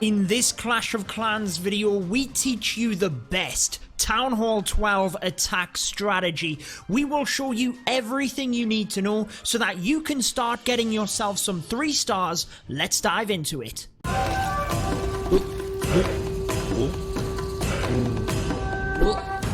In this Clash of Clans video, we teach you the best Town Hall 12 attack strategy. We will show you everything you need to know so that you can start getting yourself some 3 stars. Let's dive into it.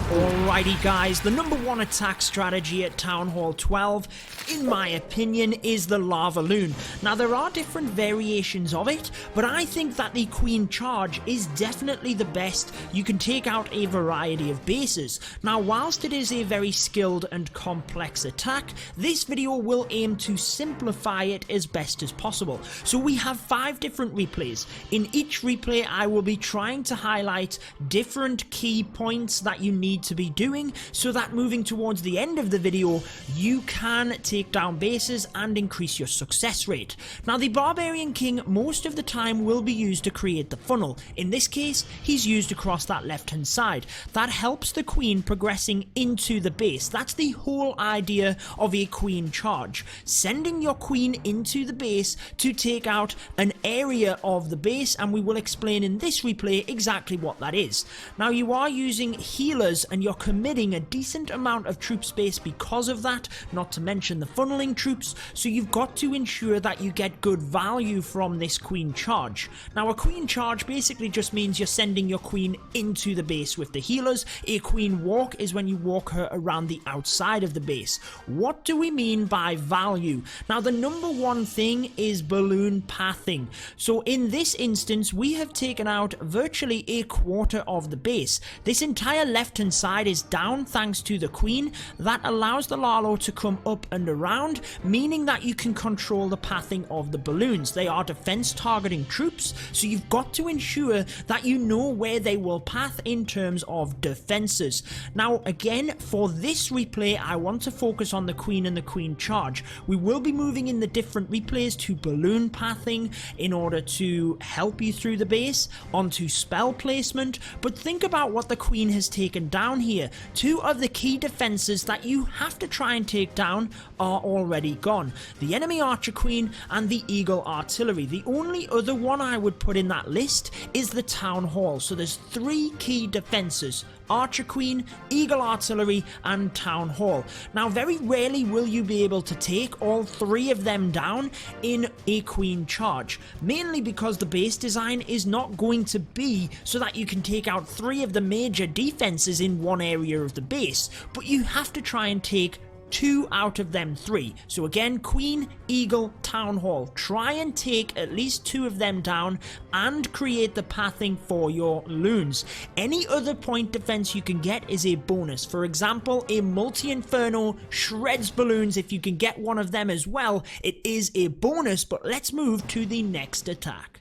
Alrighty guys, the #1 attack strategy at Town Hall 12, in my opinion, is the LavaLoon. Now there are different variations of it, but I think that the Queen Charge is definitely the best. You can take out a variety of bases. Now whilst it is a very skilled and complex attack, this video will aim to simplify it as best as possible. So we have 5 different replays. In each replay I will be trying to highlight different key points that you need to be doing so that moving towards the end of the video you can take down bases and increase your success rate. Now the Barbarian King most of the time will be used to create the funnel. In this case he's used across that left hand side. That helps the Queen progressing into the base. That's the whole idea of a Queen Charge. Sending your Queen into the base to take out an area of the base, and we will explain in this replay exactly what that is. Now you are using healers and you're committing a decent amount of troop space because of that, not to mention the funneling troops, so you've got to ensure that you get good value from this Queen Charge. Now a Queen Charge basically just means you're sending your Queen into the base with the healers. A Queen Walk is when you walk her around the outside of the base. What do we mean by value? Now the #1 thing is balloon pathing. So in this instance we have taken out virtually a quarter of the base. This entire left hand side is down thanks to the Queen. That allows the Lalo to come up and around, meaning that you can control the pathing of the balloons. They are defense targeting troops, so you've got to ensure that you know where they will path in terms of defenses. Now again, for this replay I want to focus on the Queen and the Queen Charge. We will be moving in the different replays to balloon pathing in order to help you through the base, onto spell placement, but think about what the Queen has taken down here. 2 of the key defenses that you have to try and take down are already gone. The enemy Archer Queen and the Eagle Artillery. The only other one I would put in that list is the Town Hall. So there's 3 key defenses: Archer Queen, Eagle Artillery and Town Hall. Now very rarely will you be able to take all 3 of them down in a Queen Charge, mainly because the base design is not going to be so that you can take out 3 of the major defenses in one area of the base, but you have to try and take 2 out of them 3. So again, Queen, Eagle, Town Hall. Try and take at least 2 of them down and create the pathing for your loons. Any other point defense you can get is a bonus. For example, a Multi-Inferno shreds balloons. If you can get one of them as well, it is a bonus, but let's move to the next attack.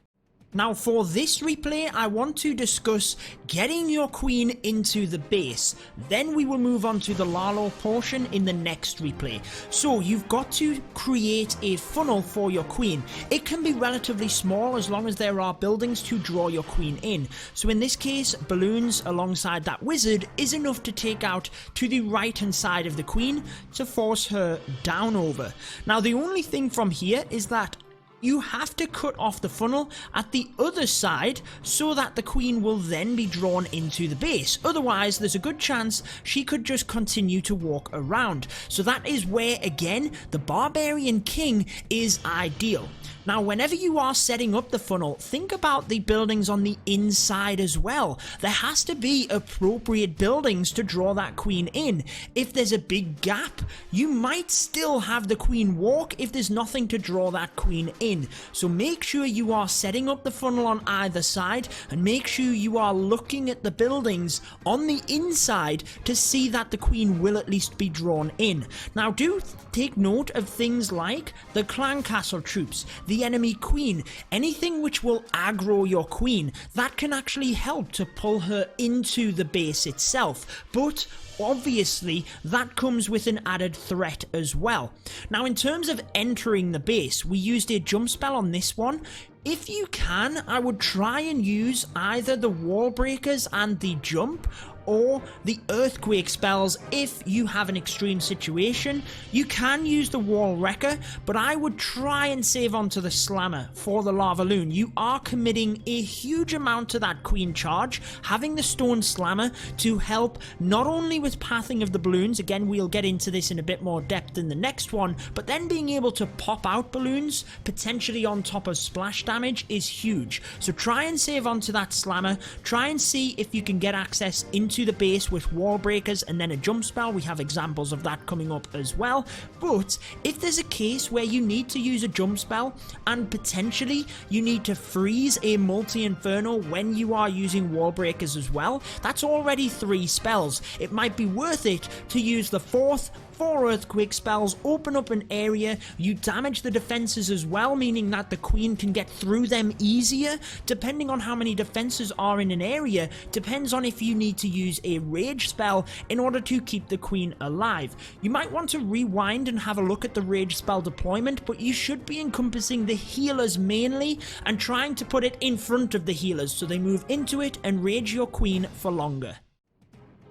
Now for this replay I want to discuss getting your Queen into the base. Then we will move on to the Lalo portion in the next replay. So you've got to create a funnel for your Queen. It can be relatively small as long as there are buildings to draw your Queen in. So in this case balloons alongside that wizard is enough to take out to the right hand side of the Queen to force her down over. Now the only thing from here is that you have to cut off the funnel at the other side so that the Queen will then be drawn into the base. Otherwise, there's a good chance she could just continue to walk around. So that is where, again, the Barbarian King is ideal. Now, whenever you are setting up the funnel, think about the buildings on the inside as well. There has to be appropriate buildings to draw that Queen in. If there's a big gap, you might still have the Queen walk if there's nothing to draw that Queen in. So make sure you are setting up the funnel on either side and make sure you are looking at the buildings on the inside to see that the Queen will at least be drawn in. Now, do take note of things like the clan castle troops, the enemy Queen, anything which will aggro your Queen. That can actually help to pull her into the base itself, but obviously that comes with an added threat as well. Now in terms of entering the base, we used a jump spell on this one. If you can, I would try and use either the wall breakers and the jump, or the earthquake spells if you have an extreme situation. You can use the wall wrecker, but I would try and save onto the slammer for the LavaLoon. You are committing a huge amount to that queen charge, having the stone slammer to help not only with pathing of the balloons, again we'll get into this in a bit more depth in the next one, but then being able to pop out balloons potentially on top of splash damage is huge. So try and save onto that slammer, try and see if you can get access into the base with wall breakers and then a jump spell. We have examples of that coming up as well. But if there's a case where you need to use a jump spell and potentially you need to freeze a multi-inferno when you are using wall breakers as well, that's already 3 spells. It might be worth it to use the 4th, 4 earthquake spells, open up an area, you damage the defenses as well, meaning that the queen can get through them easier. Depending on how many defenses are in an area, depends on if you need to use a rage spell in order to keep the queen alive. You might want to rewind and have a look at the rage spell deployment, but you should be encompassing the healers mainly and trying to put it in front of the healers so they move into it and rage your queen for longer.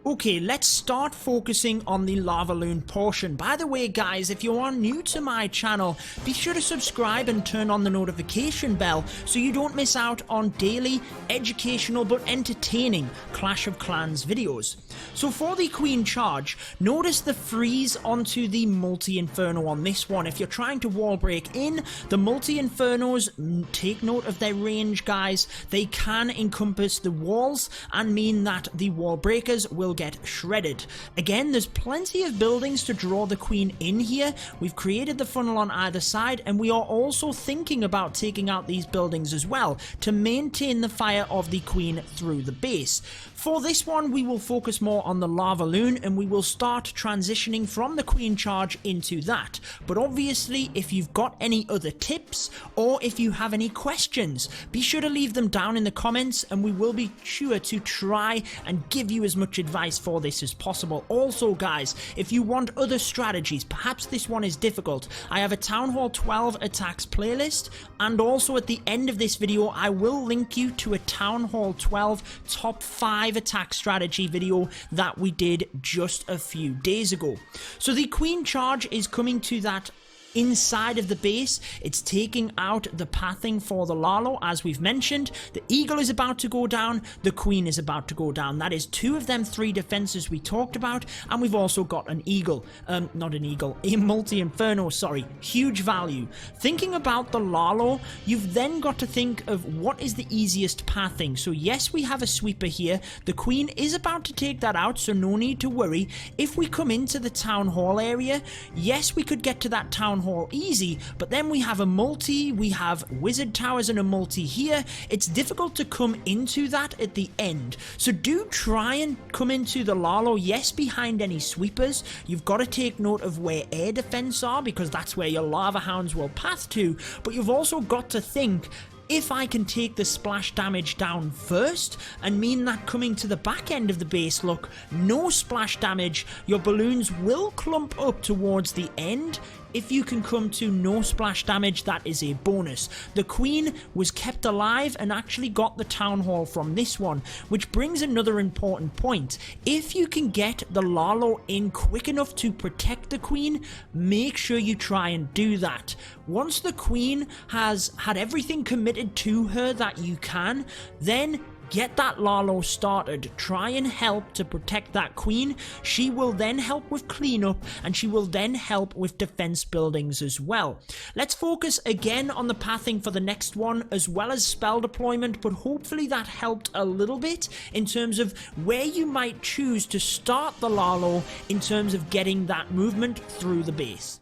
Okay, let's start focusing on the LavaLoon portion. By the way, guys, if you are new to my channel, be sure to subscribe and turn on the notification bell so you don't miss out on daily, educational but entertaining Clash of Clans videos. So for the queen charge, notice the freeze onto the multi-inferno on this one. If you're trying to wall break in, the multi-infernos, take note of their range, guys. They can encompass the walls and mean that the wall breakers will get shredded. Again, there's plenty of buildings to draw the queen in here. We've created the funnel on either side, and we are also thinking about taking out these buildings as well to maintain the fire of the queen through the base. For this one, we will focus more on the LavaLoon, and we will start transitioning from the queen charge into that. But obviously, if you've got any other tips or if you have any questions, be sure to leave them down in the comments, and we will be sure to try and give you as much advice for this as possible. Also, guys, if you want other strategies, perhaps this one is difficult, I have a Town Hall 12 attacks playlist, and also at the end of this video I will link you to a Town Hall 12 top 5 attack strategy video that we did just a few days ago. So the queen charge is coming to that inside of the base. It's taking out the pathing for the lalo, as we've mentioned. The eagle is about to go down, the queen is about to go down. That is 2 of them 3 defenses we talked about, and we've also got an eagle, not an eagle, a multi-inferno, sorry, huge value. Thinking about the lalo, you've then got to think of what is the easiest pathing. So yes, we have a sweeper here, the queen is about to take that out, so no need to worry. If we come into the town hall area, yes, we could get to that town hall easy, but then we have a multi, we have wizard towers and a multi here. It's difficult to come into that at the end, so do try and come into the lalo, yes, behind any sweepers. You've got to take note of where air defense are, because that's where your lava hounds will path to, but you've also got to think, if I can take the splash damage down first and mean that coming to the back end of the base, look, no splash damage, your balloons will clump up towards the end. If you can come to no splash damage, that is a bonus. The queen was kept alive and actually got the town hall from this one, which brings another important point. If you can get the lalo in quick enough to protect the queen, make sure you try and do that. Once the queen has had everything committed to her that you can, then get that lalo started. Try and help to protect that queen. She will then help with cleanup, and she will then help with defense buildings as well. Let's focus again on the pathing for the next one, as well as spell deployment, but hopefully that helped a little bit in terms of where you might choose to start the lalo in terms of getting that movement through the base.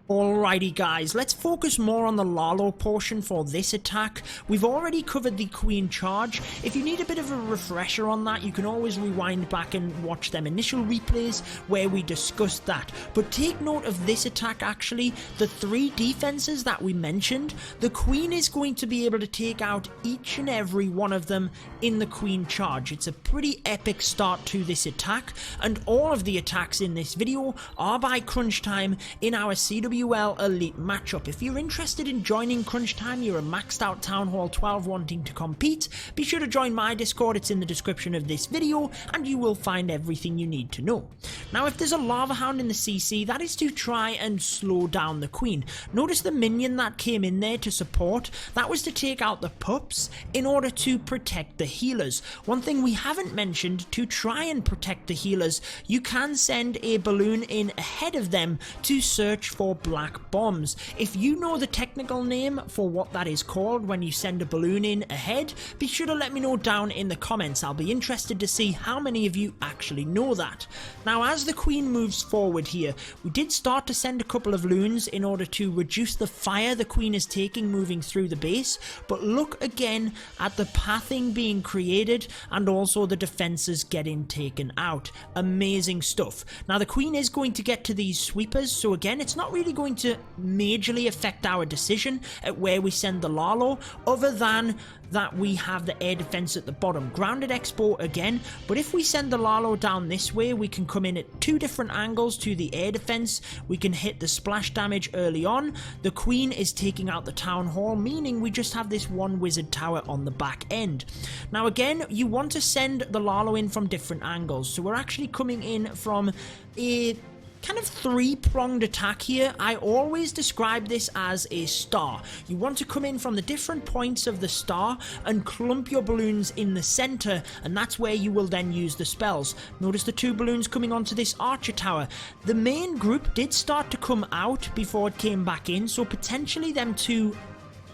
Alrighty guys, let's focus more on the lalo portion for this attack. We've already covered the queen charge. If you need a bit of a refresher on that, you can always rewind back and watch them initial replays where we discussed that. But take note of this attack actually, the 3 defenses that we mentioned, the queen is going to be able to take out each and every one of them in the queen charge. It's a pretty epic start to this attack, and all of the attacks in this video are by crunch time in our CW WL Elite matchup. If you're interested in joining Crunch Time, you're a maxed out Town Hall 12 wanting to compete, be sure to join my Discord, it's in the description of this video, and you will find everything you need to know. Now if there's a Lava Hound in the CC, that is to try and slow down the Queen. Notice the minion that came in there to support, that was to take out the pups in order to protect the healers. One thing we haven't mentioned, to try and protect the healers, you can send a balloon in ahead of them to search for black bombs. If you know the technical name for what that is called when you send a balloon in ahead, be sure to let me know down in the comments. I'll be interested to see how many of you actually know that. Now as the Queen moves forward here, we did start to send a couple of loons in order to reduce the fire the Queen is taking moving through the base, but look again at the pathing being created and also the defenses getting taken out. Amazing stuff. Now the Queen is going to get to these sweepers, so again it's not really going to majorly affect our decision at where we send the lalo, other than that we have the air defense at the bottom. Grounded expo again, but if we send the lalo down this way, we can come in at two different angles to the air defense. We can hit the splash damage early on. The Queen is taking out the town hall, meaning we just have this one wizard tower on the back end. Now again, you want to send the lalo in from different angles, so we're actually coming in from a kind of three-pronged attack here. I always describe this as a star. You want to come in from the different points of the star and clump your balloons in the center, and that's where you will then use the spells. Notice the two balloons coming onto this archer tower. The main group did start to come out before it came back in, so potentially them two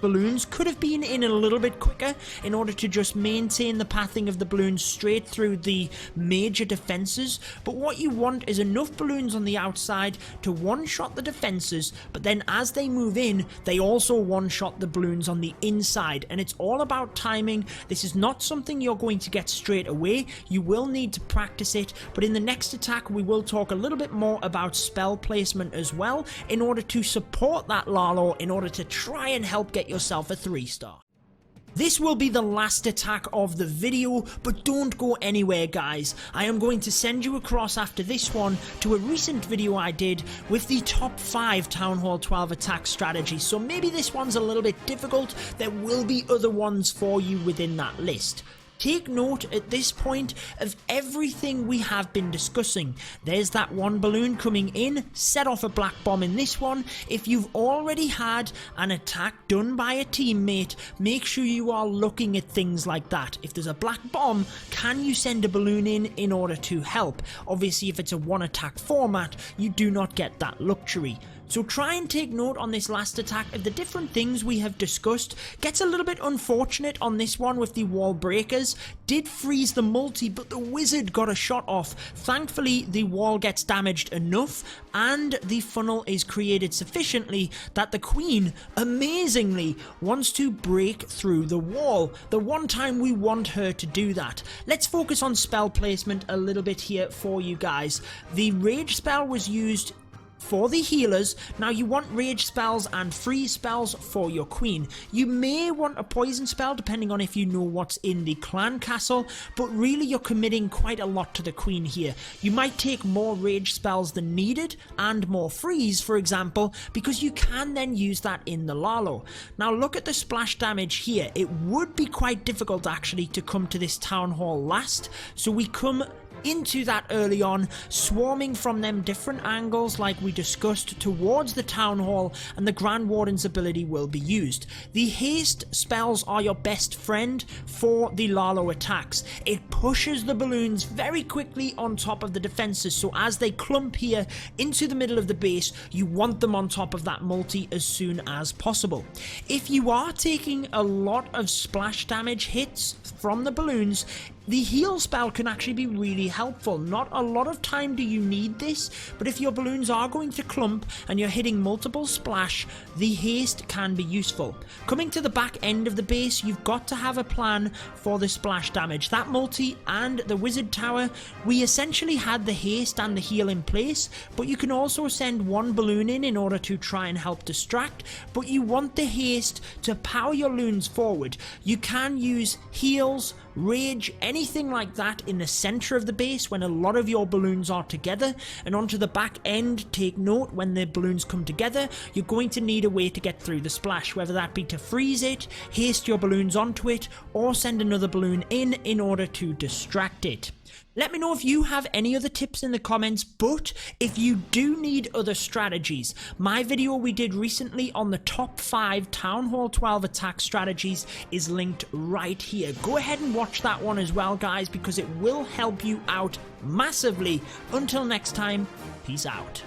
balloons could have been in a little bit quicker in order to just maintain the pathing of the balloons straight through the major defenses. But what you want is enough balloons on the outside to one-shot the defenses, but then as they move in, they also one-shot the balloons on the inside, and it's all about timing. This is not something you're going to get straight away. You will need to practice it, but in the next attack we will talk a little bit more about spell placement as well in order to support that lalo, in order to try and help get yourself a 3-star. This will be the last attack of the video, but don't go anywhere guys. I am going to send you across after this one to a recent video I did with the top 5 Town Hall 12 attack strategies, so maybe this one's a little bit difficult. There will be other ones for you within that list. Take note at this point of everything we have been discussing. There's that one balloon coming in, set off a black bomb in this one. If you've already had an attack done by a teammate, make sure you are looking at things like that. If there's a black bomb, can you send a balloon in order to help? Obviously if it's a one attack format, you do not get that luxury. So try and take note on this last attack of the different things we have discussed. Gets a little bit unfortunate on this one with the wall breakers. Did freeze the multi, but the wizard got a shot off. Thankfully, the wall gets damaged enough and the funnel is created sufficiently that the Queen, amazingly, wants to break through the wall. The one time we want her to do that. Let's focus on spell placement a little bit here for you guys. The rage spell was used for the healers. Now you want rage spells and freeze spells for your Queen. You may want a poison spell depending on if you know what's in the clan castle, but really you're committing quite a lot to the Queen here. You might take more rage spells than needed and more freeze, for example, because you can then use that in the lalo. Now look at the splash damage here. It would be quite difficult actually to come to this town hall last, so we come into that early on, swarming from them different angles like we discussed towards the town hall, and the Grand Warden's ability will be used. The haste spells are your best friend for the lalo attacks. It pushes the balloons very quickly on top of the defenses, so as they clump here into the middle of the base, you want them on top of that multi as soon as possible. If you are taking a lot of splash damage hits from the balloons, the heal spell can actually be really helpful. Not a lot of time do you need this, but if your balloons are going to clump and you're hitting multiple splash, the haste can be useful. Coming to the back end of the base, you've got to have a plan for the splash damage. That multi and the wizard tower, we essentially had the haste and the heal in place, but you can also send one balloon in order to try and help distract, but you want the haste to power your loons forward. You can use heals, rage, anything like that in the center of the base when a lot of your balloons are together, and onto the back end, take note when the balloons come together, you're going to need a way to get through the splash, whether that be to freeze it, haste your balloons onto it, or send another balloon in order to distract it. Let me know if you have any other tips in the comments, but if you do need other strategies, my video we did recently on the top 5 Town Hall 12 attack strategies is linked right here. Go ahead and watch that one as well, guys, because it will help you out massively. Until next time, peace out.